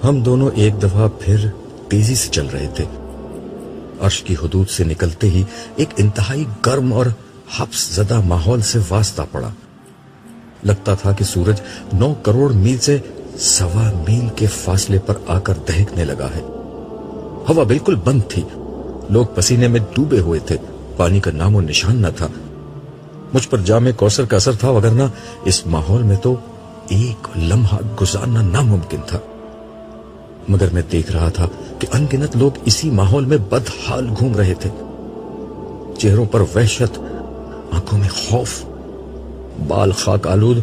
ہم دونوں ایک دفعہ پھر تیزی سے چل رہے تھے. عرش کی حدود سے نکلتے ہی ایک انتہائی گرم اور حبس زدہ ماحول سے واسطہ پڑا. لگتا تھا کہ سورج 9 کروڑ میل سے 1.25 میل کے فاصلے پر آ کر دہکنے لگا ہے. ہوا بالکل بند تھی. لوگ پسینے میں ڈوبے ہوئے تھے. پانی کا نام و نشان نہ تھا. مجھ پر جام کوثر کا اثر تھا، وگرنہ اس ماحول میں تو ایک لمحہ گزارنا ناممکن تھا. مگر میں دیکھ رہا تھا کہ ان گنت لوگ اسی ماحول میں بدحال گھوم رہے تھے. چہروں پر وحشت، آنکھوں میں خوف، بال خاک آلود،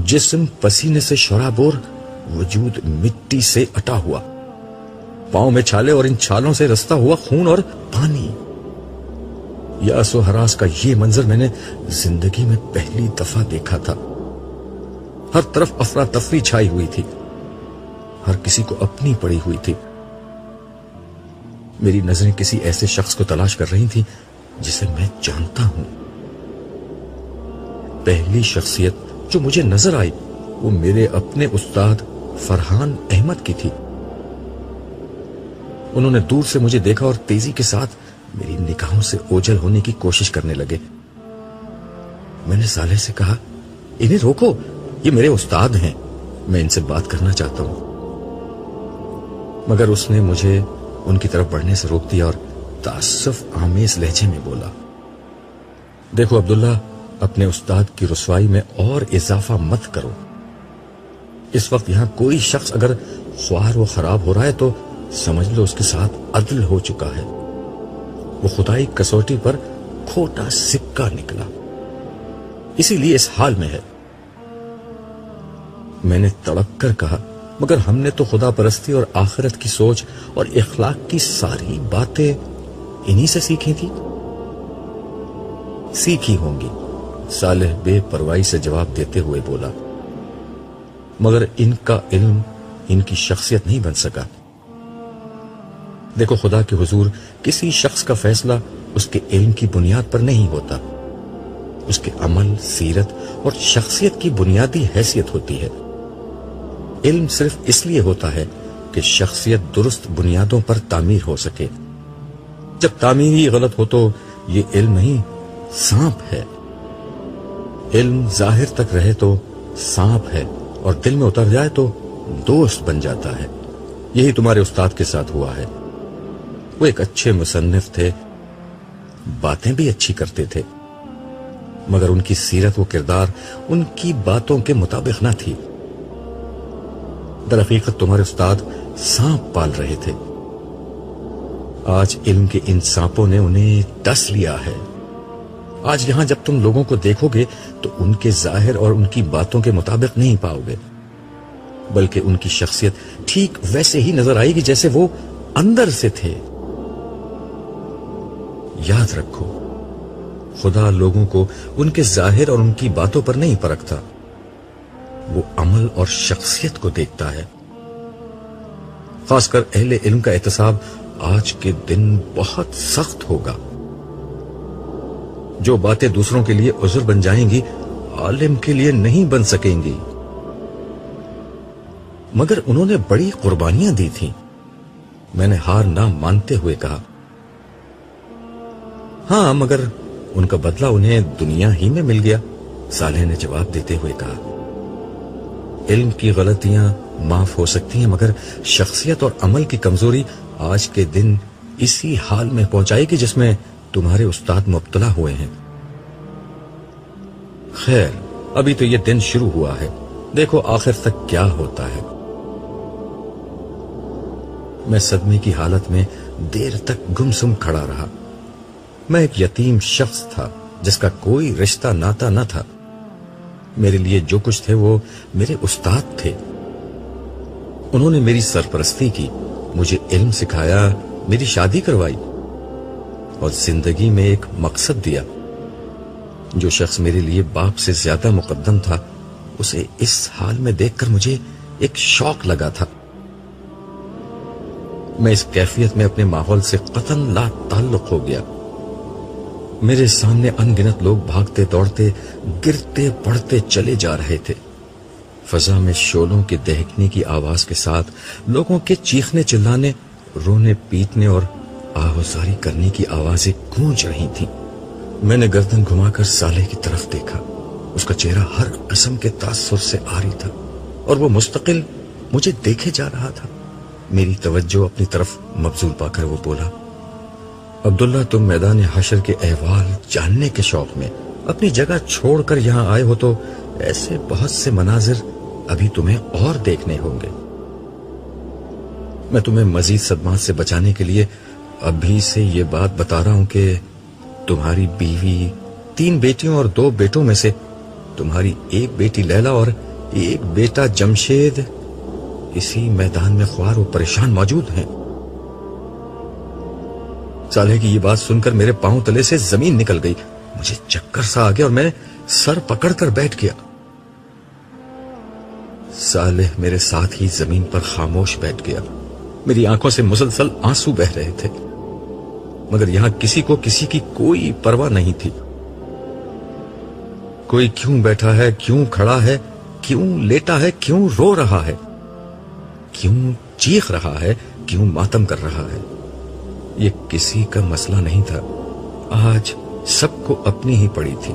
جسم پسینے سے شرابور، وجود مٹی سے اٹا ہوا، پاؤں میں چھالے اور ان چھالوں سے رستا ہوا خون اور پانی. یاس و ہراس کا یہ منظر میں نے زندگی میں پہلی دفعہ دیکھا تھا. ہر طرف افراتفری چھائی ہوئی تھی. ہر کسی کو اپنی پڑی ہوئی تھی. میری نظریں کسی ایسے شخص کو تلاش کر رہی تھیں جسے میں جانتا ہوں. پہلی شخصیت جو مجھے نظر آئی وہ میرے اپنے استاد فرحان احمد کی تھی. انہوں نے دور سے مجھے دیکھا اور تیزی کے ساتھ میری نگاہوں سے اوجھل ہونے کی کوشش کرنے لگے. میں نے صالح سے کہا، انہیں روکو، یہ میرے استاد ہیں، میں ان سے بات کرنا چاہتا ہوں. مگر اس نے مجھے ان کی طرف بڑھنے سے روک دیا اور تعصف آمیز لہجے میں بولا، دیکھو عبداللہ، اپنے استاد کی رسوائی میں اور اضافہ مت کرو. اس وقت یہاں کوئی شخص اگر خوار و خراب ہو رہا ہے تو سمجھ لو اس کے ساتھ عدل ہو چکا ہے. وہ خدائی کسوٹی پر کھوٹا سکہ نکلا، اسی لیے اس حال میں ہے. میں نے تڑپ کر کہا، مگر ہم نے تو خدا پرستی اور آخرت کی سوچ اور اخلاق کی ساری باتیں انہی سے سیکھی تھی. سیکھی ہوں گی، صالح بے پرواہی سے جواب دیتے ہوئے بولا، مگر ان کا علم ان کی شخصیت نہیں بن سکا. دیکھو، خدا کے حضور کسی شخص کا فیصلہ اس کے علم کی بنیاد پر نہیں ہوتا. اس کے عمل، سیرت اور شخصیت کی بنیادی حیثیت ہوتی ہے. علم صرف اس لیے ہوتا ہے کہ شخصیت درست بنیادوں پر تعمیر ہو سکے. جب تعمیر ہی غلط ہو تو یہ علم نہیں، سانپ ہے. علم ظاہر تک رہے تو سانپ ہے اور دل میں اتر جائے تو دوست بن جاتا ہے. یہی تمہارے استاد کے ساتھ ہوا ہے. وہ ایک اچھے مصنف تھے، باتیں بھی اچھی کرتے تھے، مگر ان کی سیرت و کردار ان کی باتوں کے مطابق نہ تھی. در حقیقت تمہارے استاد سانپ پال رہے تھے. آج علم کے ان سانپوں نے انہیں ڈس لیا ہے. آج یہاں جب تم لوگوں کو دیکھو گے تو ان کے ظاہر اور ان کی باتوں کے مطابق نہیں پاؤ گے، بلکہ ان کی شخصیت ٹھیک ویسے ہی نظر آئے گی جیسے وہ اندر سے تھے. یاد رکھو، خدا لوگوں کو ان کے ظاہر اور ان کی باتوں پر نہیں پرکھتا، وہ عمل اور شخصیت کو دیکھتا ہے. خاص کر اہل علم کا احتساب آج کے دن بہت سخت ہوگا. جو باتیں دوسروں کے لیے عذر بن جائیں گی، عالم کے لیے نہیں بن سکیں گی. مگر انہوں نے بڑی قربانیاں دی تھیں. میں نے ہار نہ مانتے ہوئے کہا، ہاں مگر ان کا بدلہ انہیں دنیا ہی میں مل گیا. صالح نے جواب دیتے ہوئے کہا، علم کی غلطیاں معاف ہو سکتی ہیں، مگر شخصیت اور عمل کی کمزوری آج کے دن اسی حال میں پہنچائے گی جس میں تمہارے استاد مبتلا ہوئے ہیں. خیر، ابھی تو یہ دن شروع ہوا ہے، دیکھو آخر تک کیا ہوتا ہے. میں صدمے کی حالت میں دیر تک گمسم کھڑا رہا. میں ایک یتیم شخص تھا جس کا کوئی رشتہ ناتا نہ تھا. میرے لیے جو کچھ تھے وہ میرے استاد تھے. انہوں نے میری سرپرستی کی، مجھے علم سکھایا، میری شادی کروائی اور زندگی میں ایک مقصد دیا. جو شخص میرے لیے باپ سے زیادہ مقدم تھا، اسے اس حال میں دیکھ کر مجھے ایک شوق لگا تھا. میں اس کیفیت میں اپنے ماحول سے قطعاً لا تعلق ہو گیا. میرے سامنے ان گنت لوگ بھاگتے دوڑتے گرتے پڑتے چلے جا رہے تھے. فضا میں شعلوں کے دہکنے کی آواز کے ساتھ لوگوں کے چیخنے چلانے، رونے پیٹنے اور آہوزاری کرنے کی آوازیں گونج رہی تھیں۔ میں نے گردن گھما کر صالح کی طرف دیکھا۔ اس کا چہرہ ہر قسم کے تاثر سے عاری تھا اور وہ مستقل مجھے دیکھے جا رہا تھا۔ میری توجہ اپنی طرف مبذول پا کر وہ بولا، عبداللہ، تم میدان حشر کے احوال جاننے کے شوق میں اپنی جگہ چھوڑ کر یہاں آئے ہو تو ایسے بہت سے مناظر ابھی تمہیں اور دیکھنے ہوں گے۔ میں تمہیں مزید صدمات سے بچانے کے لیے ابھی سے یہ بات بتا رہا ہوں کہ تمہاری بیوی، 3 بیٹیوں اور 2 بیٹوں میں سے تمہاری ایک بیٹی لیلا اور ایک بیٹا جمشید اسی میدان میں خوار و پریشان موجود ہیں۔ صالح کی یہ بات سن کر میرے پاؤں تلے سے زمین نکل گئی۔ مجھے چکر سا آ گیا اور میں سر پکڑ کر بیٹھ گیا۔ صالح میرے ساتھ ہی زمین پر خاموش بیٹھ گیا۔ میری آنکھوں سے مسلسل آنسو بہ رہے تھے، مگر یہاں کسی کو کسی کی کوئی پرواہ نہیں تھی۔ کوئی کیوں بیٹھا ہے، کیوں کھڑا ہے، کیوں لیٹا ہے، کیوں رو رہا ہے، کیوں چیخ رہا ہے، کیوں ماتم کر رہا ہے، یہ کسی کا مسئلہ نہیں تھا۔ آج سب کو اپنی ہی پڑی تھی۔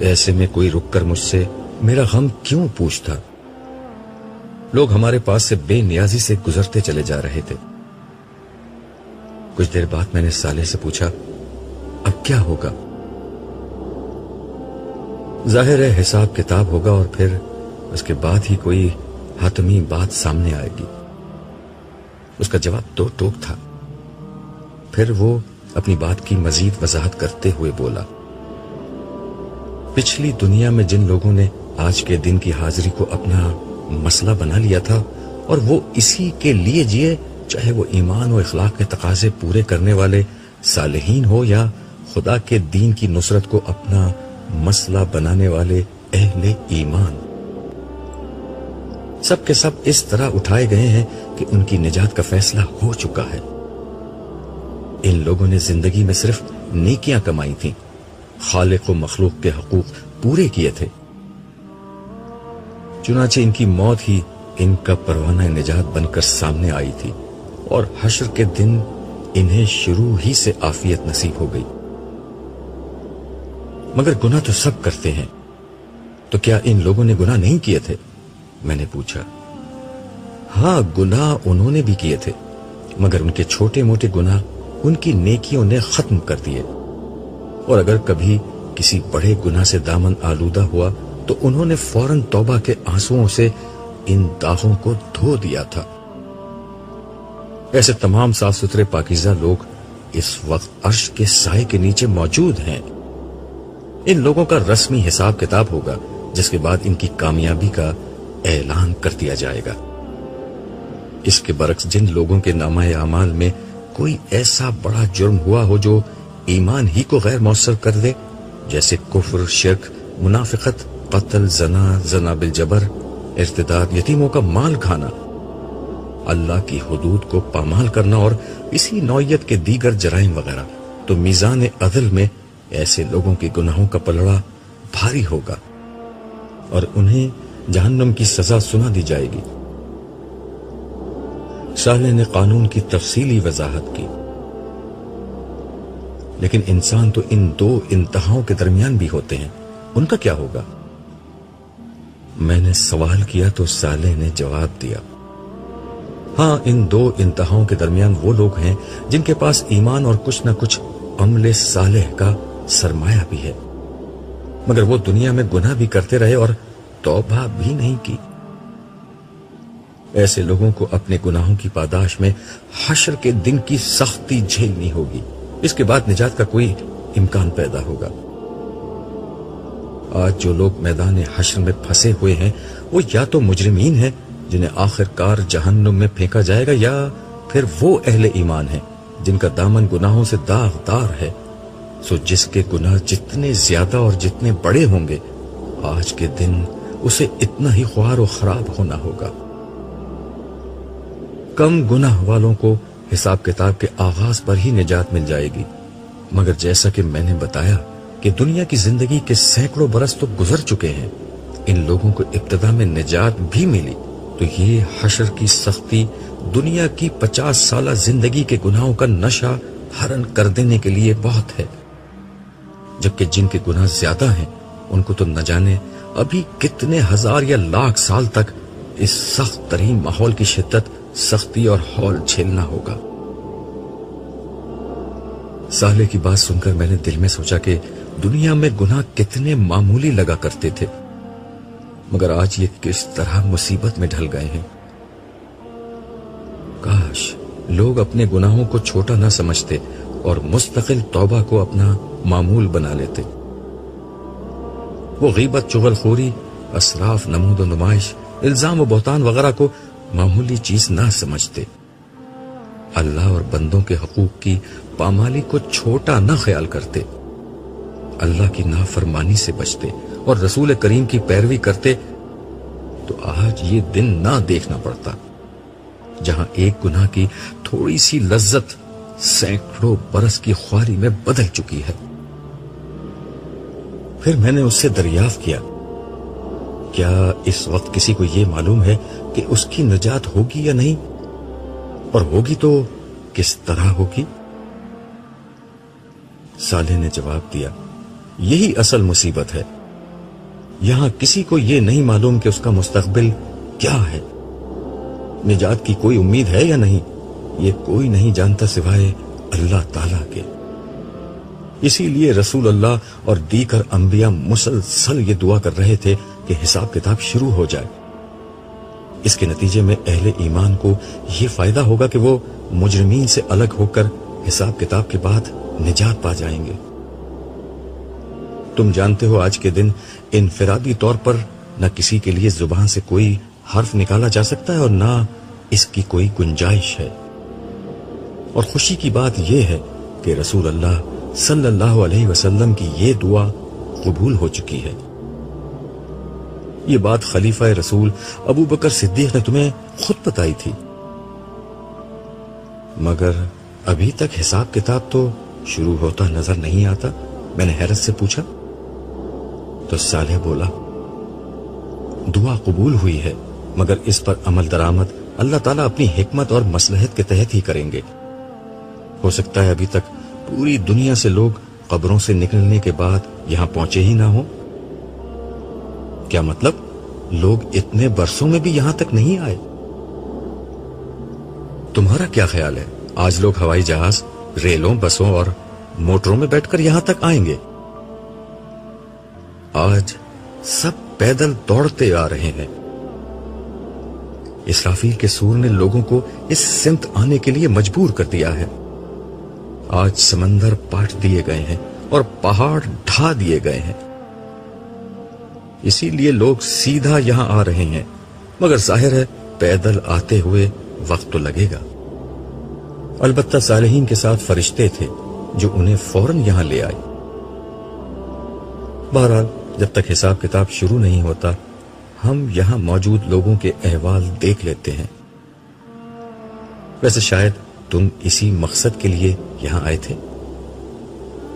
ایسے میں کوئی رک کر مجھ سے میرا غم کیوں پوچھتا؟ لوگ ہمارے پاس سے بے نیازی سے گزرتے چلے جا رہے تھے۔ کچھ دیر بعد میں نے صالح سے پوچھا، اب کیا ہوگا؟ ظاہر ہے حساب کتاب ہوگا اور پھر اس کے بعد ہی کوئی حتمی بات سامنے آئے گی۔ اس کا جواب 2 ٹوک تھا۔ پھر وہ اپنی بات کی مزید وضاحت کرتے ہوئے بولا، پچھلی دنیا میں جن لوگوں نے آج کے دن کی حاضری کو اپنا مسئلہ بنا لیا تھا اور وہ اسی کے لیے جیے، چاہے وہ ایمان و اخلاق کے تقاضے پورے کرنے والے صالحین ہو یا خدا کے دین کی نصرت کو اپنا مسئلہ بنانے والے اہل ایمان، سب کے سب اس طرح اٹھائے گئے ہیں کہ ان کی نجات کا فیصلہ ہو چکا ہے۔ ان لوگوں نے زندگی میں صرف نیکیاں کمائی تھیں، خالق و مخلوق کے حقوق پورے کیے تھے، چنانچہ ان کی موت ہی ان کا پروانہ نجات بن کر سامنے آئی تھی اور حشر کے دن انہیں شروع ہی سے عافیت نصیب ہو گئی۔ مگر گناہ تو سب کرتے ہیں، تو کیا ان لوگوں نے گناہ نہیں کیے تھے؟ میں نے پوچھا۔ ہاں، گناہ انہوں نے بھی کیے تھے، مگر ان کے چھوٹے موٹے گناہ ان کی نیکیوں نے ختم کر دیے، اور اگر کبھی کسی بڑے گناہ سے دامن آلودہ ہوا تو انہوں نے فوراً توبہ کے آنسوؤں سے ان داغوں کو دھو دیا تھا۔ ایسے تمام صاف ستھرے پاکیزہ لوگ اس وقت عرش کے سائے کے نیچے موجود ہیں۔ ان لوگوں کا رسمی حساب کتاب ہوگا، جس کے بعد ان کی کامیابی کا اعلان کر دیا جائے گا۔ اس کے برعکس جن لوگوں کے نامہ اعمال میں کوئی ایسا بڑا جرم ہوا ہو جو ایمان ہی کو غیر مؤثر کر دے، جیسے کفر، شرک، منافقت، قتل، زنا بالجبر، ارتداد، یتیموں کا مال کھانا، اللہ کی حدود کو پامال کرنا اور اسی نوعیت کے دیگر جرائم وغیرہ، تو میزان عدل میں ایسے لوگوں کے گناہوں کا پلڑا بھاری ہوگا اور انہیں جہنم کی سزا سنا دی جائے گی۔ صالح نے قانون کی تفصیلی وضاحت کی، لیکن انسان تو ان 2 انتہاؤں کے درمیان بھی ہوتے ہیں، ان کا کیا ہوگا؟ میں نے سوال کیا تو صالح نے جواب دیا، ہاں، ان 2 انتہاؤں کے درمیان وہ لوگ ہیں جن کے پاس ایمان اور کچھ نہ کچھ عمل صالح کا سرمایہ بھی ہے، مگر وہ دنیا میں گناہ بھی کرتے رہے اور توبہ بھی نہیں کی۔ ایسے لوگوں کو اپنے گناہوں کی پاداش میں حشر کے دن کی سختی جھیلنی ہوگی، اس کے بعد نجات کا کوئی امکان پیدا ہوگا۔ آج جو لوگ میدان حشر میں پھنسے ہوئے ہیں وہ یا تو مجرمین ہیں جنہیں آخر کار جہنم میں پھینکا جائے گا، یا پھر وہ اہل ایمان ہیں جن کا دامن گناہوں سے داغدار ہے۔ سو جس کے گناہ جتنے زیادہ اور جتنے بڑے ہوں گے، آج کے دن اسے اتنا ہی خوار و خراب ہونا ہوگا۔ کم گناہ والوں کو حساب کتاب کے آغاز پر ہی نجات مل جائے گی، مگر جیسا کہ میں نے بتایا کہ دنیا کی زندگی کے سینکڑوں برس تو گزر چکے ہیں، ان لوگوں کو ابتدا میں نجات بھی ملی تو یہ حشر کی سختی دنیا کی 50 سالہ زندگی کے گناہوں کا نشہ ہرن کر دینے کے لیے بہت ہے، جبکہ جن کے گناہ زیادہ ہیں ان کو تو نہ جانے ابھی کتنے ہزار یا لاکھ سال تک اس سخت ترین ماحول کی شدت، سختی اور ہول جھیلنا ہوگا۔ صالح کی بات سن کر میں نے دل میں سوچا کہ دنیا میں گناہ کتنے معمولی لگا کرتے تھے، مگر آج یہ کس طرح مصیبت میں ڈھل گئے ہیں۔ کاش لوگ اپنے گناہوں کو چھوٹا نہ سمجھتے اور مستقل توبہ کو اپنا معمول بنا لیتے۔ وہ غیبت، چغل خوری، اسراف، نمود و نمائش، الزام و بہتان وغیرہ کو معمولی چیز نہ سمجھتے، اللہ اور بندوں کے حقوق کی پامالی کو چھوٹا نہ خیال کرتے، اللہ کی نافرمانی سے بچتے اور رسول کریم کی پیروی کرتے، تو آج یہ دن نہ دیکھنا پڑتا جہاں ایک گناہ کی تھوڑی سی لذت سینکڑوں برس کی خواری میں بدل چکی ہے۔ پھر میں نے اس سے دریافت کیا، کیا اس وقت کسی کو یہ معلوم ہے کہ اس کی نجات ہوگی یا نہیں، اور ہوگی تو کس طرح ہوگی؟ صالح نے جواب دیا، یہی اصل مصیبت ہے، یہاں کسی کو یہ نہیں معلوم کہ اس کا مستقبل کیا ہے، نجات کی کوئی امید ہے یا نہیں، یہ کوئی نہیں جانتا سوائے اللہ تعالیٰ کے۔ اسی لیے رسول اللہ اور دیگر انبیاء مسلسل یہ دعا کر رہے تھے کہ حساب کتاب شروع ہو جائے۔ اس کے نتیجے میں اہل ایمان کو یہ فائدہ ہوگا کہ وہ مجرمین سے الگ ہو کر حساب کتاب کے بعد نجات پا جائیں گے۔ تم جانتے ہو آج کے دن انفرادی طور پر نہ کسی کے لیے زبان سے کوئی حرف نکالا جا سکتا ہے اور نہ اس کی کوئی گنجائش ہے، اور خوشی کی بات یہ ہے کہ رسول اللہ صلی اللہ علیہ وسلم کی یہ دعا قبول ہو چکی ہے۔ یہ بات خلیفہ رسول ابو بکر صدیق نے تمہیں خود بتائی تھی، مگر ابھی تک حساب کتاب تو شروع ہوتا نظر نہیں آتا، میں نے حیرت سے پوچھا۔ تو صالح بولا، دعا قبول ہوئی ہے مگر اس پر عمل درآمد اللہ تعالیٰ اپنی حکمت اور مصلحت کے تحت ہی کریں گے۔ ہو سکتا ہے ابھی تک پوری دنیا سے لوگ قبروں سے نکلنے کے بعد یہاں پہنچے ہی نہ ہوں۔ کیا مطلب؟ لوگ اتنے برسوں میں بھی یہاں تک نہیں آئے؟ تمہارا کیا خیال ہے آج لوگ ہوائی جہاز، ریلوں، بسوں اور موٹروں میں بیٹھ کر یہاں تک آئیں گے؟ آج سب پیدل دوڑتے آ رہے ہیں۔ اسرافیل کے سور نے لوگوں کو اس سمت آنے کے لیے مجبور کر دیا ہے۔ آج سمندر پاٹ دیے گئے ہیں اور پہاڑ ڈھا دیے گئے ہیں، اسی لیے لوگ سیدھا یہاں آ رہے ہیں، مگر ظاہر ہے پیدل آتے ہوئے وقت تو لگے گا۔ البتہ صالحین کے ساتھ فرشتے تھے جو انہیں فوراً یہاں لے آئے۔ بہرحال جب تک حساب کتاب شروع نہیں ہوتا ہم یہاں موجود لوگوں کے احوال دیکھ لیتے ہیں۔ ویسے شاید تم اسی مقصد کے لیے یہاں آئے تھے۔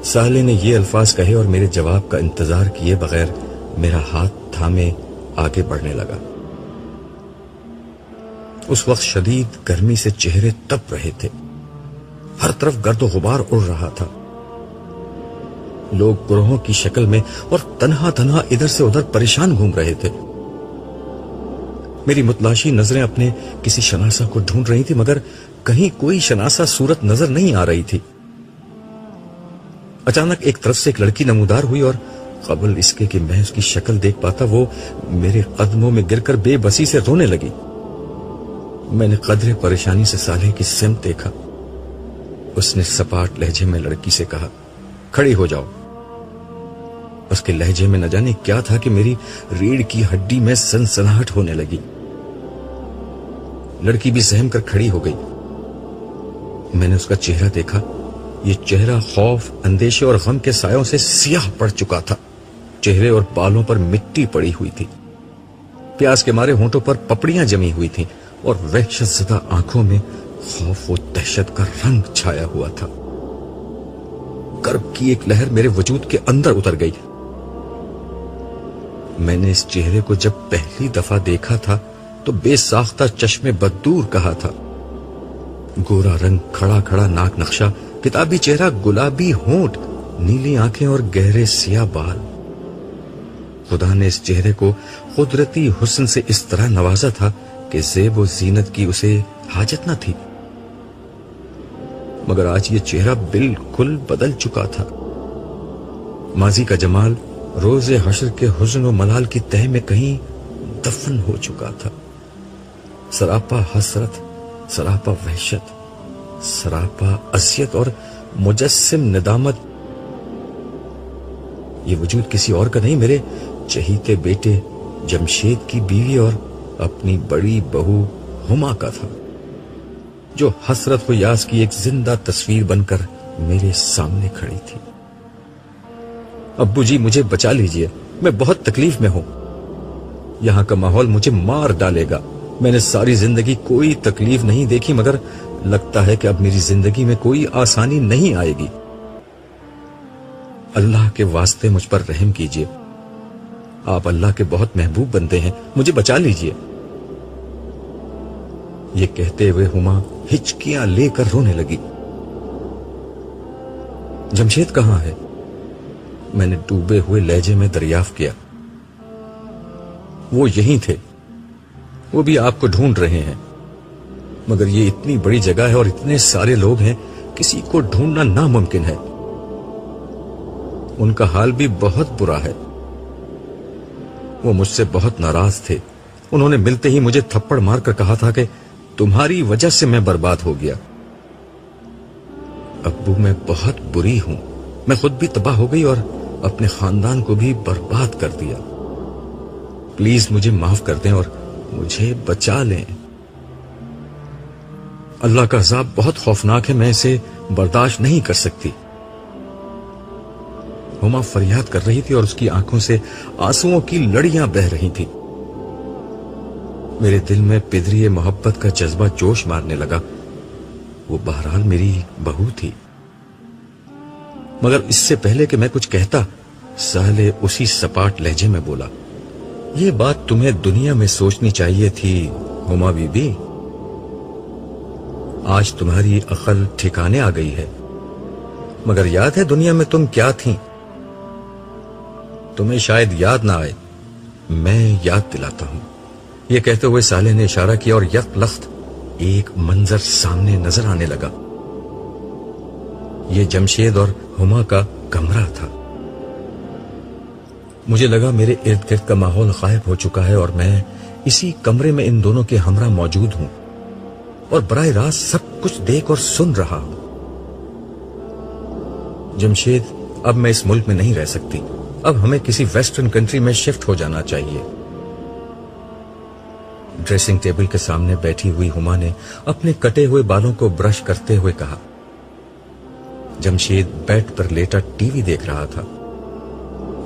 صالح نے یہ الفاظ کہے اور میرے جواب کا انتظار کیے بغیر میرا ہاتھ تھامے آگے بڑھنے لگا۔ اس وقت شدید گرمی سے چہرے تپ رہے تھے، ہر طرف گرد و غبار اڑ رہا تھا، لوگ گروہوں کی شکل میں اور تنہا تنہا ادھر سے ادھر پریشان گھوم رہے تھے۔ میری متلاشی نظریں اپنے کسی شناسہ کو ڈھونڈ رہی تھی مگر کہیں کوئی شناسہ صورت نظر نہیں آ رہی تھی۔ اچانک ایک طرف سے ایک لڑکی نمودار ہوئی اور قبل اس کے کہ میں اس کی شکل دیکھ پاتا وہ میرے قدموں میں گر کر بے بسی سے رونے لگی۔ میں نے قدرے پریشانی سے صالح کی سمت دیکھا۔ اس نے سپاٹ لہجے میں لڑکی سے کہا، کھڑی ہو جاؤ۔ اس کے لہجے میں نہ جانے کیا تھا کہ میری ریڑھ کی ہڈی میں سنسناہٹ ہونے لگی۔ لڑکی بھی سہم کر کھڑی ہو گئی۔ میں نے اس کا چہرہ دیکھا، یہ چہرہ خوف، اندیشے اور غم کے سایوں سے سیاہ پڑ چکا تھا، چہرے اور بالوں پر مٹی پڑی ہوئی تھی، پیاس کے مارے ہونٹوں پر پپڑیاں جمی ہوئی تھیں اور وحشت زدہ آنکھوں میں خوف و دہشت کا رنگ چھایا ہوا تھا۔ کرب کی ایک لہر میرے وجود کے اندر اتر گئی۔ میں نے اس چہرے کو جب پہلی دفعہ دیکھا تھا تو بے ساختہ چشمے بددور کہا تھا. گورا رنگ، کھڑا کھڑا ناک نقشہ، کتابی چہرہ، گلابی ہونٹ، نیلی آنکھیں اور گہرے سیاہ بال. خدا نے اس چہرے کو قدرتی حسن سے اس طرح نوازا تھا کہ زیب و زینت کی اسے حاجت نہ تھی. مگر آج یہ چہرہ بالکل بدل چکا تھا. ماضی کا جمال روز حشر کے حزن و ملال کی تہ میں کہیں دفن ہو چکا تھا. سراپا حسرت، سراپا وحشت، سراپا اذیت اور مجسم ندامت. یہ وجود کسی اور کا نہیں، میرے چہیتے بیٹے جمشید کی بیوی اور اپنی بڑی بہو ہما کا تھا، جو حسرت و یاس کی ایک زندہ تصویر بن کر میرے سامنے کھڑی تھی. ابو جی مجھے بچا لیجئے، میں بہت تکلیف میں ہوں. یہاں کا ماحول مجھے مار ڈالے گا. میں نے ساری زندگی کوئی تکلیف نہیں دیکھی، مگر لگتا ہے کہ اب میری زندگی میں کوئی آسانی نہیں آئے گی. اللہ کے واسطے مجھ پر رحم کیجئے. آپ اللہ کے بہت محبوب بندے ہیں، مجھے بچا لیجئے. یہ کہتے ہوئے ہما ہچکیاں لے کر رونے لگی. جمشید کہاں ہے؟ میں نے ڈوبے ہوئے لہجے میں دریافت کیا. وہ یہیں تھے، وہ بھی آپ کو ڈھونڈ رہے ہیں. مگر یہ اتنی بڑی جگہ ہے اور اتنے سارے لوگ ہیں، کسی کو ڈھونڈنا ناممکن ہے. ان کا حال بھی بہت برا ہے. وہ مجھ سے بہت ناراض تھے. انہوں نے ملتے ہی مجھے تھپڑ مار کر کہا تھا کہ تمہاری وجہ سے میں برباد ہو گیا. ابو میں بہت بری ہوں. میں خود بھی تباہ ہو گئی اور اپنے خاندان کو بھی برباد کر دیا. پلیز مجھے معاف کر دیں اور مجھے بچا لیں. اللہ کا عذاب بہت خوفناک ہے، میں اسے برداشت نہیں کر سکتی. ہما فریاد کر رہی تھی اور اس کی آنکھوں سے آنسوؤں کی لڑیاں بہہ رہی تھی. میرے دل میں پدری محبت کا جذبہ جوش مارنے لگا. وہ بہرحال میری بہو تھی. مگر اس سے پہلے کہ میں کچھ کہتا، سہلے اسی سپاٹ لہجے میں بولا، یہ بات تمہیں دنیا میں سوچنی چاہیے تھی ہما بی بی. آج تمہاری عقل ٹھکانے آ گئی ہے. مگر یاد ہے دنیا میں تم کیا تھیں؟ تمہیں شاید یاد نہ آئے، میں یاد دلاتا ہوں. یہ کہتے ہوئے سالے نے اشارہ کیا اور یک لخت ایک منظر سامنے نظر آنے لگا. یہ جمشید اور ہما کا کمرہ تھا. مجھے لگا میرے ارد گرد کا ماحول غائب ہو چکا ہے اور میں اسی کمرے میں ان دونوں کے ہمراہ موجود ہوں اور براہ راست سب کچھ دیکھ اور سن رہا ہوں. جمشید، اب میں اس ملک میں نہیں رہ سکتی. اب ہمیں کسی ویسٹرن کنٹری میں شفٹ ہو جانا چاہیے. ڈریسنگ ٹیبل کے سامنے بیٹھی ہوئی ہما نے اپنے کٹے ہوئے بالوں کو برش کرتے ہوئے کہا. جمشید بیڈ پر لیٹا ٹی وی دیکھ رہا تھا.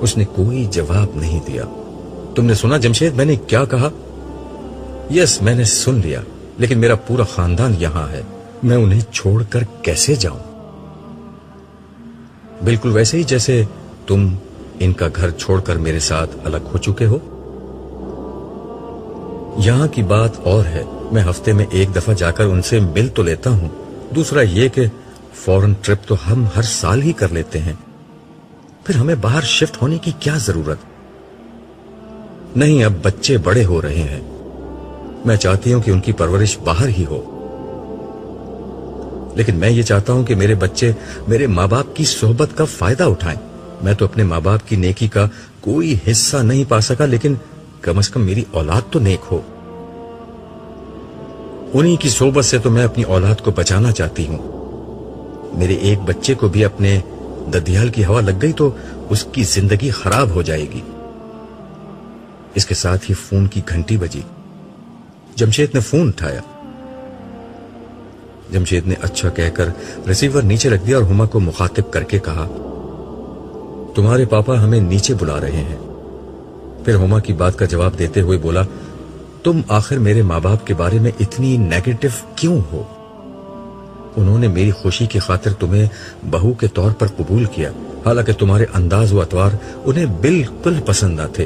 اس نے کوئی جواب نہیں دیا. تم نے سنا جمشید میں نے کیا کہا؟ یس، میں نے سن لیا، لیکن میرا پورا خاندان یہاں ہے. میں انہیں چھوڑ کر کیسے جاؤں؟ بالکل ویسے ہی جیسے تم ان کا گھر چھوڑ کر میرے ساتھ الگ ہو چکے ہو. یہاں کی بات اور ہے. میں ہفتے میں ایک دفعہ جا کر ان سے مل تو لیتا ہوں. دوسرا یہ کہ فورن ٹرپ تو ہم ہر سال ہی کر لیتے ہیں. پھر ہمیں باہر شفٹ ہونے کی کیا ضرورت؟ نہیں، اب بچے بڑے ہو رہے ہیں. میں چاہتی ہوں کہ ان کی پرورش باہر ہی ہو. لیکن میں یہ چاہتا ہوں کہ میرے بچے میرے ماں باپ کی صحبت کا فائدہ اٹھائیں. میں تو اپنے ماں باپ کی نیکی کا کوئی حصہ نہیں پا سکا، لیکن کم از کم میری اولاد تو نیک ہو. انہی کی صحبت سے تو میں اپنی اولاد کو بچانا چاہتی ہوں. میرے ایک بچے کو بھی اپنے ددیال کی ہوا لگ گئی تو اس کی زندگی خراب ہو جائے گی. اس کے ساتھ ہی فون کی گھنٹی بجی. جمشید نے فون اٹھایا. جمشید نے اچھا کہہ کر ریسیور نیچے رکھ دیا اور ہما کو مخاطب کر کے کہا، تمہارے پاپا ہمیں نیچے بلا رہے ہیں. پھر ہما کی بات کا جواب دیتے ہوئے بولا، تم آخر میرے ماں باپ کے بارے میں اتنی نیگیٹو کیوں ہو؟ انہوں نے میری خوشی کی خاطر تمہیں بہو کے طور پر قبول کیا، حالانکہ تمہارے انداز و اطوار انہیں بالکل پسند نہ تھے.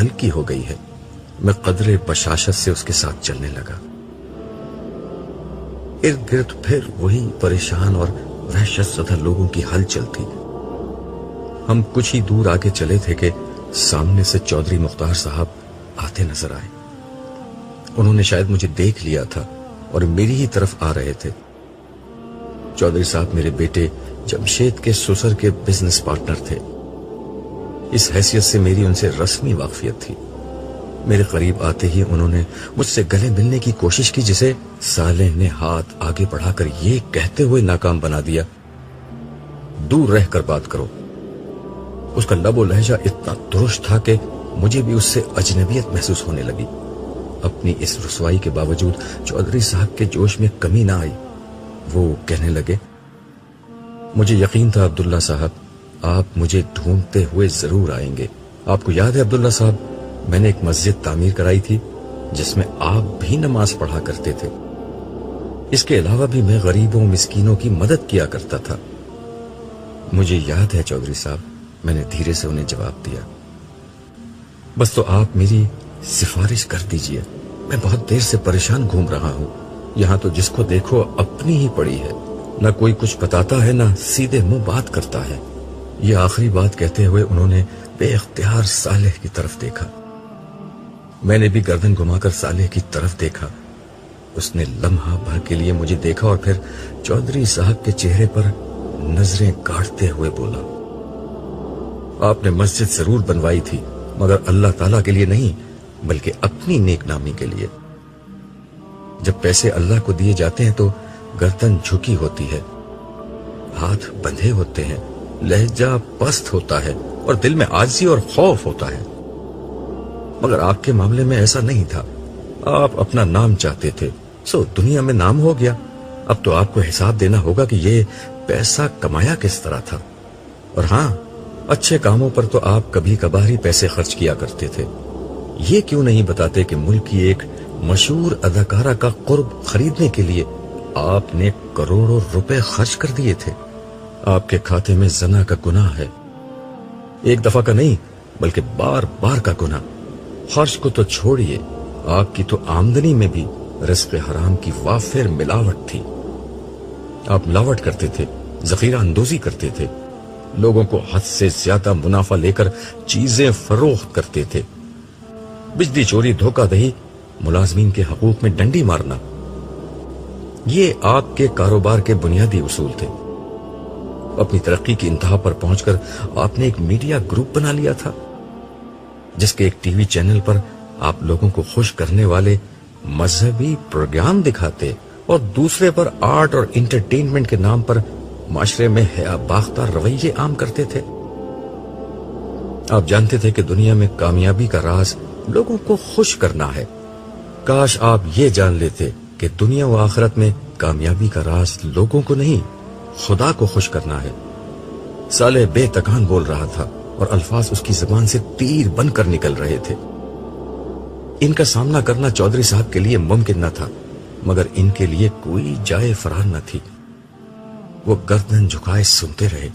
ہلکی ہو گئی ہے۔ میں قدرے بشاشت سے اس کے ساتھ چلنے لگا۔ ارد گرد پھر وہی پریشان اور وحشت زدہ لوگوں کی ہلچل تھی۔ ہم کچھ ہی دور آگے چلے تھے کہ سامنے سے چودھری مختار صاحب آتے نظر آئے۔ انہوں نے شاید مجھے دیکھ لیا تھا اور میری ہی طرف آ رہے تھے۔ چودھری صاحب میرے بیٹے جمشید کے سسر کے بزنس پارٹنر تھے۔ اس حیثیت سے میری ان سے رسمی واقفیت تھی۔ میرے قریب آتے ہی انہوں نے مجھ سے گلے ملنے کی کوشش کی، جسے صالح نے ہاتھ آگے بڑھا کر یہ کہتے ہوئے ناکام بنا دیا، دور رہ کر بات کرو۔ اس کا لب و لہجہ اتنا درست تھا کہ مجھے بھی اس سے اجنبیت محسوس ہونے لگی۔ اپنی اس رسوائی کے باوجود چودھری صاحب کے جوش میں کمی نہ آئی۔ وہ کہنے لگے، مجھے یقین تھا عبداللہ صاحب آپ مجھے ڈھونڈتے ہوئے ضرور آئیں گے۔ آپ کو یاد ہے عبداللہ صاحب، میں نے ایک مسجد تعمیر کرائی تھی جس میں آپ بھی نماز پڑھا کرتے تھے۔ اس کے علاوہ بھی میں غریبوں مسکینوں کی مدد کیا کرتا تھا۔ مجھے یاد ہے چودھری صاحب، میں نے دھیرے سے انہیں جواب دیا۔ بس تو آپ میری سفارش کر دیجئے، میں بہت دیر سے پریشان گھوم رہا ہوں۔ یہاں تو جس کو دیکھو اپنی ہی پڑی ہے، نہ کوئی کچھ بتاتا ہے، نہ سیدھے منہ بات کرتا ہے۔ یہ آخری بات کہتے ہوئے انہوں نے بے اختیار صالح کی طرف دیکھا۔ میں نے بھی گردن گھما کر صالح کی طرف دیکھا۔ اس نے لمحہ بھر کے لیے مجھے دیکھا اور پھر چودھری صاحب کے چہرے پر نظریں گاڑتے ہوئے بولا، آپ نے مسجد ضرور بنوائی تھی، مگر اللہ تعالیٰ کے لیے نہیں بلکہ اپنی نیک نامی کے لیے۔ جب پیسے اللہ کو دیے جاتے ہیں تو گردن جھکی ہوتی ہے، ہاتھ بندھے ہوتے ہیں، لہجہ پست ہوتا ہے اور دل میں عاجزی اور خوف ہوتا ہے۔ مگر آپ کے معاملے میں ایسا نہیں تھا۔ آپ اپنا نام چاہتے تھے، سو دنیا میں نام ہو گیا۔ اب تو آپ کو حساب دینا ہوگا کہ یہ پیسہ کمایا کس طرح تھا۔ اور ہاں، اچھے کاموں پر تو آپ کبھی کبھار ہی پیسے خرچ کیا کرتے تھے۔ یہ کیوں نہیں بتاتے کہ ملک کی ایک مشہور اداکارہ کا قرب خریدنے کے لیے آپ نے کروڑوں روپے خرچ کر دیے تھے۔ آپ کے کھاتے میں زنا کا گناہ ہے، ایک دفعہ کا نہیں بلکہ بار بار کا گناہ۔ خرچ کو تو چھوڑیے، آپ کی تو آمدنی میں بھی رزق حرام کی وافر ملاوٹ تھی۔ آپ ملاوٹ کرتے تھے، ذخیرہ اندوزی کرتے تھے، لوگوں کو حد سے زیادہ منافع لے کر چیزیں فروخت کرتے تھے، بجلی چوری، دھوکہ دہی، ملازمین کے حقوق میں ڈنڈی مارنا، یہ آپ کے کاروبار کے بنیادی اصول تھے۔ اپنی ترقی کی انتہا پر پہنچ کر آپ نے ایک میڈیا گروپ بنا لیا تھا، جس کے ایک ٹی وی چینل پر آپ لوگوں کو خوش کرنے والے مذہبی پروگرام دکھاتے اور دوسرے پر آرٹ اور انٹرٹینمنٹ کے نام پر معاشرے میں حیا باختہ رویے عام کرتے تھے۔ آپ جانتے تھے کہ دنیا میں کامیابی کا راز لوگوں کو خوش کرنا ہے۔ کاش آپ یہ جان لیتے کہ دنیا و آخرت میں کامیابی کا راز لوگوں کو نہیں، خدا کو خوش کرنا ہے۔ صالح بے تکان بول رہا تھا اور الفاظ اس کی زبان سے تیر بن کر نکل رہے تھے۔ ان کا سامنا کرنا چودھری صاحب کے لیے ممکن نہ تھا، مگر ان کے لیے کوئی جائے فرار نہ تھی۔ وہ گردن جھکائے سنتے رہے۔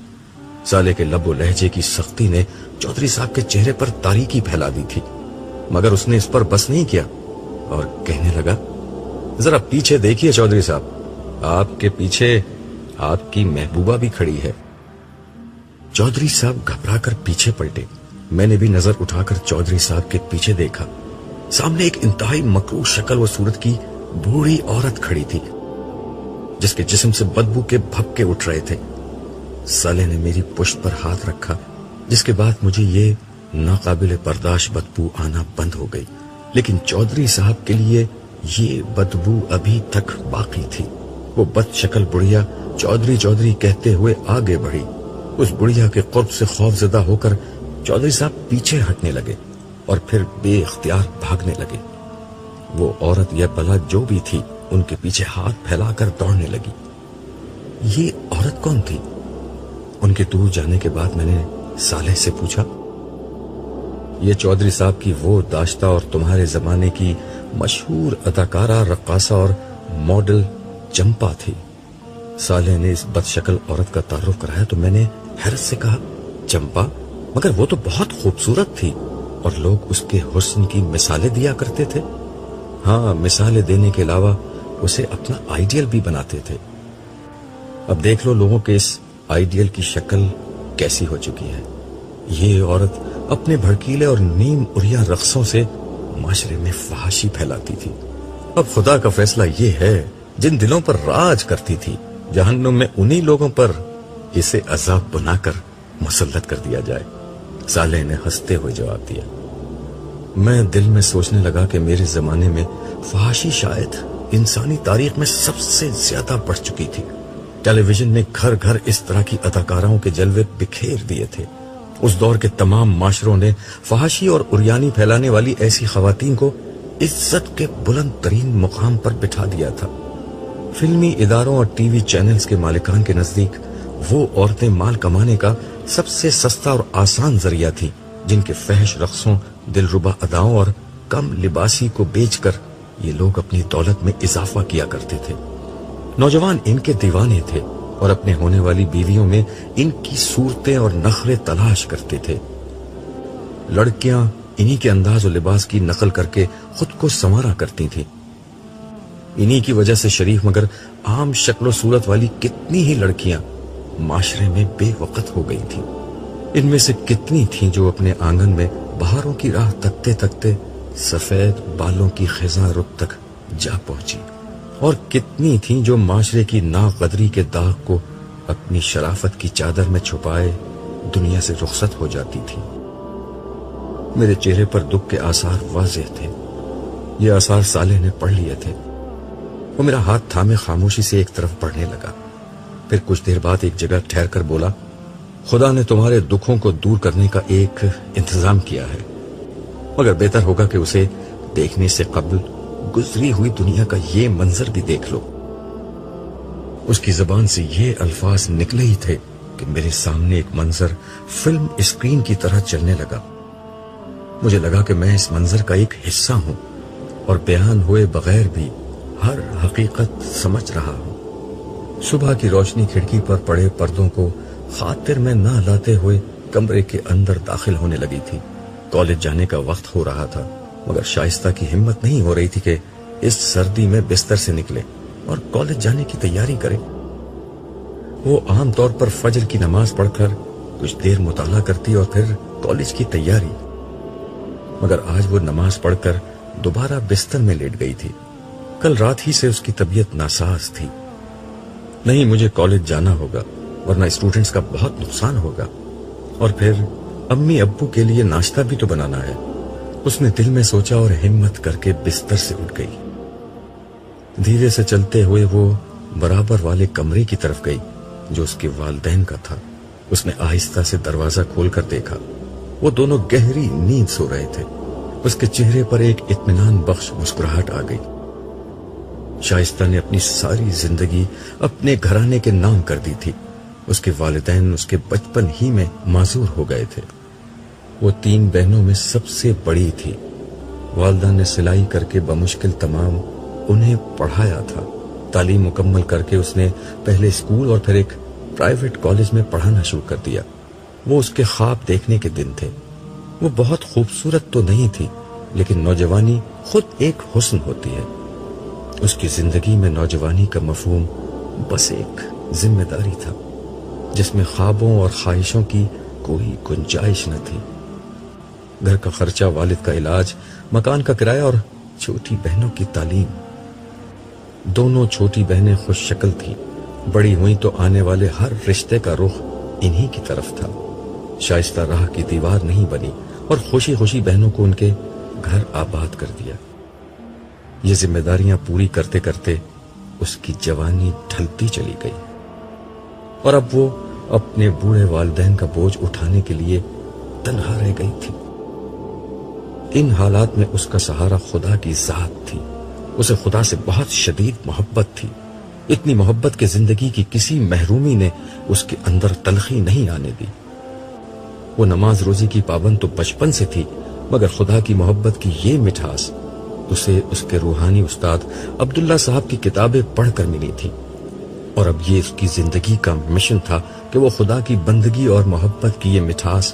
صالح کے لب و لہجے کی سختی نے چودھری صاحب کے چہرے پر تاریکی پھیلا دی تھی، مگر اس نے اس پر بس نہیں کیا اور کہنے لگا، ذرا پیچھے دیکھیے چودھری صاحب، آپ کے پیچھے آپ کی محبوبہ بھی کھڑی ہے۔ چودھری صاحب گھبرا کر پیچھے پلٹے۔ میں نے بھی نظر اٹھا کر چودھری صاحب کے پیچھے دیکھا۔ سامنے ایک انتہائی مکروہ شکل و صورت کی بوڑھی عورت کھڑی تھی، جس کے جسم سے بدبو کے بھپکے اٹھ رہے تھے۔ صالح نے میری پشت پر ہاتھ رکھا، جس کے بعد مجھے یہ ناقابل برداشت بدبو آنا بند ہو گئی، لیکن چودھری صاحب کے لیے یہ بدبو ابھی تک باقی تھی۔ وہ بد شکل بڑھیا چودھری چودھری کہتے ہوئے آگے بڑھی۔ اس بڑھیا کے قرب سے خوف زدہ ہو کر چودھری صاحب پیچھے ہٹنے لگے اور پھر بے اختیار بھاگنے لگے۔ وہ عورت یا بلا جو بھی تھی ان کے پیچھے ہاتھ پھیلا کر دوڑنے لگی۔ یہ عورت کون تھی؟ ان کے دور جانے کے بعد میں نے صالح سے پوچھا۔ یہ چودھری صاحب کی وہ داشتہ اور تمہارے زمانے کی مشہور اداکارہ، رقاصہ اور ماڈل چمپا تھی۔ صالح نے اس بد شکل عورت کا تعارف کرایا تو میں نے حیرت سے کہا، چمپا؟ مگر وہ تو بہت خوبصورت تھی، اور لوگ اس کے حسن کی مثالیں دیا کرتے تھے. ہاں، مثالیں دینے کے علاوہ اسے اپنا آئیڈیل بھی بناتے تھے. اب دیکھ لو لوگوں کے اس آئیڈیل کی شکل کیسی ہو چکی ہے. یہ عورت اپنے بھڑکیلے اور نیم اریا رقصوں سے معاشرے میں فحاشی پھیلاتی تھی. اب خدا کا فیصلہ یہ ہے، جن دلوں پر راج کرتی تھی جہنم میں انہی لوگوں پر اسے عذاب بنا کر مسلط کر دیا جائے. صالح نے ہنستے ہوئے جواب دیا. میں دل میں سوچنے لگا کہ میرے زمانے میں فحاشی شاید انسانی تاریخ میں سب سے زیادہ بڑھ چکی تھی. ٹیلی ویژن نے گھر گھر اس طرح کی اداکاراؤں کے جلوے بکھیر دیے تھے. اس دور کے تمام معاشروں نے فحاشی اور عریانی پھیلانے والی ایسی خواتین کو عزت کے بلند ترین مقام پر بٹھا دیا تھا. فلمی اداروں اور ٹی وی چینلز کے مالکان کے نزدیک وہ عورتیں مال کمانے کا سب سے سستا اور آسان ذریعہ تھی، جن کے فحش رقصوں، دلربا اداؤں اور کم لباسی کو بیچ کر یہ لوگ اپنی دولت میں اضافہ کیا کرتے تھے. نوجوان ان کے دیوانے تھے اور اپنے ہونے والی بیویوں میں ان کی صورتیں اور نخرے تلاش کرتے تھے. لڑکیاں انہی کے انداز و لباس کی نقل کر کے خود کو سنوارا کرتی تھیں. انہی کی وجہ سے شریف مگر عام شکل و صورت والی کتنی ہی لڑکیاں معاشرے میں بے وقت ہو گئی تھیں. ان میں سے کتنی تھیں جو اپنے آنگن میں بہاروں کی راہ تکتے تکتے سفید بالوں کی خزاں رخ تک جا پہنچی، اور کتنی تھیں جو معاشرے کی ناقدری کے داغ کو اپنی شرافت کی چادر میں چھپائے دنیا سے رخصت ہو جاتی تھی. میرے چہرے پر دکھ کے آثار واضح تھے. یہ آثار صالح نے پڑھ لیے تھے. وہ میرا ہاتھ تھامے خاموشی سے ایک طرف پڑھنے لگا. پھر کچھ دیر بعد ایک جگہ ٹھہر کر بولا، خدا نے تمہارے دکھوں کو دور کرنے کا ایک انتظام کیا ہے، مگر بہتر ہوگا کہ اسے دیکھنے سے قبل گزری ہوئی دنیا کا یہ منظر بھی دیکھ لو. اس کی زبان سے یہ الفاظ نکلے ہی تھے کہ میرے سامنے ایک منظر فلم اسکرین کی طرح چلنے لگا. مجھے لگا کہ میں اس منظر کا ایک حصہ ہوں اور بیان ہوئے بغیر بھی ہر حقیقت سمجھ رہا ہوں. صبح کی روشنی کھڑکی پر پڑے پردوں کو خاطر میں نہ لاتے ہوئے کمرے کے اندر داخل ہونے لگی تھی. کالج جانے کا وقت ہو رہا تھا، مگر شائستہ کی ہمت نہیں ہو رہی تھی کہ اس سردی میں بستر سے نکلے اور کالج جانے کی تیاری کرے. وہ عام طور پر فجر کی نماز پڑھ کر کچھ دیر مطالعہ کرتی اور پھر کالج کی تیاری، مگر آج وہ نماز پڑھ کر دوبارہ بستر میں لیٹ گئی تھی. کل رات ہی سے اس کی طبیعت ناساز تھی. نہیں، مجھے کالج جانا ہوگا ورنہ اسٹوڈنٹس کا بہت نقصان ہوگا، اور پھر امی ابو کے لیے ناشتہ بھی تو بنانا ہے. اس نے دل میں سوچا اور ہمت کر کے بستر سے اٹھ گئی. دھیرے سے چلتے ہوئے وہ برابر والے کمرے کی طرف گئی جو اس کے والدین کا تھا. اس نے آہستہ سے دروازہ کھول کر دیکھا. وہ دونوں گہری نیند سو رہے تھے. اس کے چہرے پر ایک اطمینان بخش مسکراہٹ آ گئی. شائستہ نے اپنی ساری زندگی اپنے گھرانے کے نام کر دی تھی. اس کے والدین اس کے بچپن ہی میں معذور ہو گئے تھے. وہ 3 بہنوں میں سب سے بڑی تھی. والدہ نے سلائی کر کے بمشکل تمام انہیں پڑھایا تھا. تعلیم مکمل کر کے اس نے پہلے اسکول اور پھر ایک پرائیویٹ کالج میں پڑھانا شروع کر دیا. وہ اس کے خواب دیکھنے کے دن تھے. وہ بہت خوبصورت تو نہیں تھی، لیکن نوجوانی خود ایک حسن ہوتی ہے. اس کی زندگی میں نوجوانی کا مفہوم بس ایک ذمہ داری تھا جس میں خوابوں اور خواہشوں کی کوئی گنجائش نہ تھی. گھر کا خرچہ، والد کا علاج، مکان کا کرایہ اور چھوٹی بہنوں کی تعلیم. دونوں چھوٹی بہنیں خوش شکل تھیں. بڑی ہوئیں تو آنے والے ہر رشتے کا رخ انہی کی طرف تھا. شائستہ راہ کی دیوار نہیں بنی اور خوشی خوشی بہنوں کو ان کے گھر آباد کر دیا. یہ ذمہ داریاں پوری کرتے کرتے اس کی جوانی ڈھلتی چلی گئی اور اب وہ اپنے بوڑھے والدین کا بوجھ اٹھانے کے لیے تنہا رہ گئی تھی. ان حالات میں اس کا سہارا خدا کی ذات تھی. اسے خدا سے بہت شدید محبت تھی. اتنی محبت کہ زندگی کی کسی محرومی نے اس کے اندر تلخی نہیں آنے دی. وہ نماز روزی کی پابند تو بچپن سے تھی، مگر خدا کی محبت کی یہ مٹھاس اسے اس کے روحانی استاد عبداللہ صاحب کی کتابیں پڑھ کر ملی تھی. اور اب یہ اس کی زندگی کا مشن تھا کہ وہ خدا کی بندگی اور محبت کی یہ مٹھاس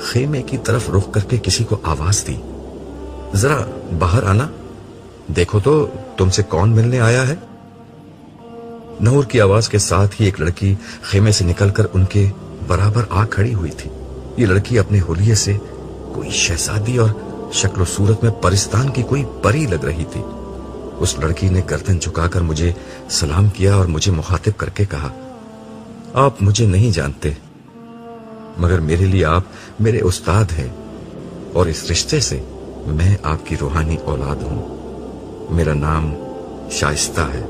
خیمے کی طرف رخ کر کے کسی کو آواز دی، ذرا باہر آنا، دیکھو تو تم سے کون ملنے آیا ہے۔ نور کی آواز کے ساتھ ہی ایک لڑکی خیمے سے نکل کر ان کے برابر آ کھڑی ہوئی تھی۔ یہ لڑکی اپنے حلیے سے کوئی شہزادی اور شکل و صورت میں پرستان کی کوئی پری لگ رہی تھی۔ اس لڑکی نے گردن جھکا کر مجھے سلام کیا اور مجھے مخاطب کر کے کہا، آپ مجھے نہیں جانتے، مگر میرے لیے آپ میرے استاد ہیں، اور اس رشتے سے میں آپ کی روحانی اولاد ہوں۔ میرا نام شائستہ ہے۔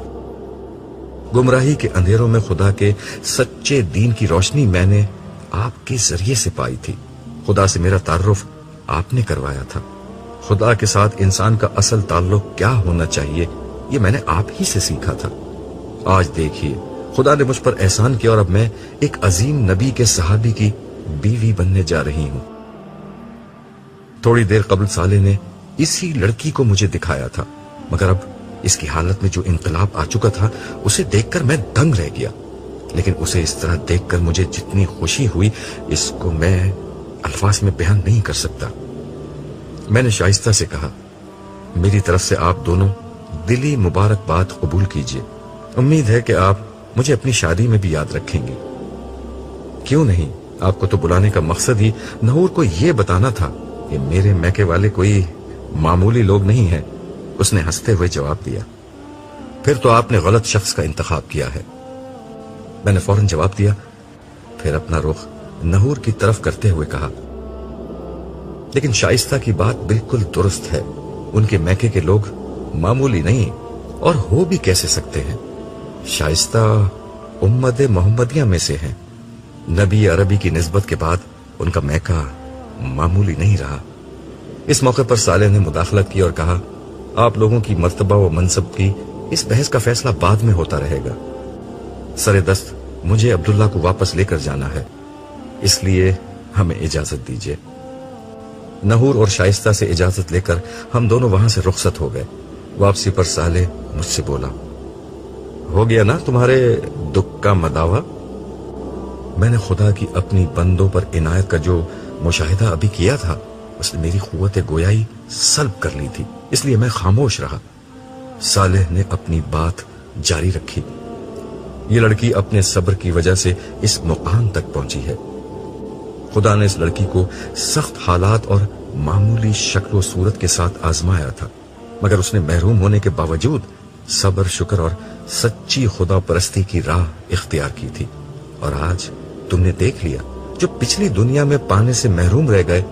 گمراہی کے اندھیروں میں خدا کے سچے دین کی روشنی میں نے آپ کے ذریعے سے پائی تھی۔ خدا سے میرا تعارف آپ نے کروایا تھا۔ خدا کے ساتھ انسان کا اصل تعلق کیا ہونا چاہیے یہ میں نے آپ ہی سے سیکھا تھا۔ آج دیکھیے خدا نے مجھ پر احسان کیا اور اب میں ایک عظیم نبی کے صحابی کی بیوی بننے جا رہی ہوں۔ تھوڑی دیر قبل صالح نے اسی لڑکی کو مجھے دکھایا تھا، مگر اب اس کی حالت میں جو انقلاب آ چکا تھا اسے دیکھ کر میں دنگ رہ گیا۔ لیکن اسے اس طرح دیکھ کر مجھے جتنی خوشی ہوئی اس کو میں الفاظ میں بیان نہیں کر سکتا۔ میں نے شائستہ سے کہا، میری طرف سے آپ دونوں دلی مبارکباد قبول کیجیے۔ امید ہے کہ آپ مجھے اپنی شادی میں بھی یاد رکھیں گے۔ کیوں نہیں، آپ کو تو بلانے کا مقصد ہی نحور کو یہ بتانا تھا کہ میرے میکے والے کوئی معمولی لوگ نہیں ہیں۔ اس نے ہنستے ہوئے جواب دیا، پھر تو آپ نے غلط شخص کا انتخاب کیا ہے۔ میں نے فوراً جواب دیا، پھر اپنا رخ نحور کی طرف کرتے ہوئے کہا، لیکن شائستہ کی بات بالکل درست ہے، ان کے میکے کے لوگ معمولی نہیں اور ہو بھی کیسے سکتے ہیں۔ شائستہ امت محمدیہ میں سے ہیں، نبی عربی کی نسبت کے بعد ان کا میکہ معمولی نہیں رہا۔ اس موقع پر صالح نے مداخلت کی اور کہا، آپ لوگوں کی مرتبہ و منصب کی اس بحث کا فیصلہ بعد میں ہوتا رہے گا۔ سر دست مجھے عبداللہ کو واپس لے کر جانا ہے، اس لیے ہمیں اجازت دیجیے۔ نحور اور شائستہ سے اجازت لے کر ہم دونوں وہاں سے رخصت ہو گئے۔ واپسی پر صالح مجھ سے بولا، ہو گیا نا تمہارے دکھ کا مداوع؟ میں نے خدا کی اپنی بندوں پر عنایت کا جو مشاہدہ ابھی کیا تھا اس نے میری قوت گویائی سلب کر لی تھی، اس لیے میں خاموش رہا۔ صالح نے اپنی بات جاری رکھی، یہ لڑکی اپنے صبر کی وجہ سے اس مقام تک پہنچی ہے۔ خدا نے اس لڑکی کو سخت حالات اور معمولی شکل و صورت کے ساتھ آزمایا تھا، مگر اس نے محروم ہونے کے باوجود صبر، شکر اور سچی خدا پرستی کی راہ اختیار کی تھی۔ اور آج تم نے دیکھ لیا، جو پچھلی دنیا میں پانے سے محروم رہ گئے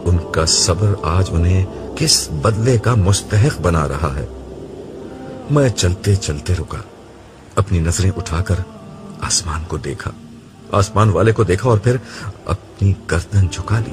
ان کا صبر آج انہیں کس بدلے کا مستحق بنا رہا ہے۔ میں چلتے چلتے رکا، اپنی نظریں اٹھا کر آسمان کو دیکھا، آسمان والے کو دیکھا اور پھر اپنی گردن جھکا لی۔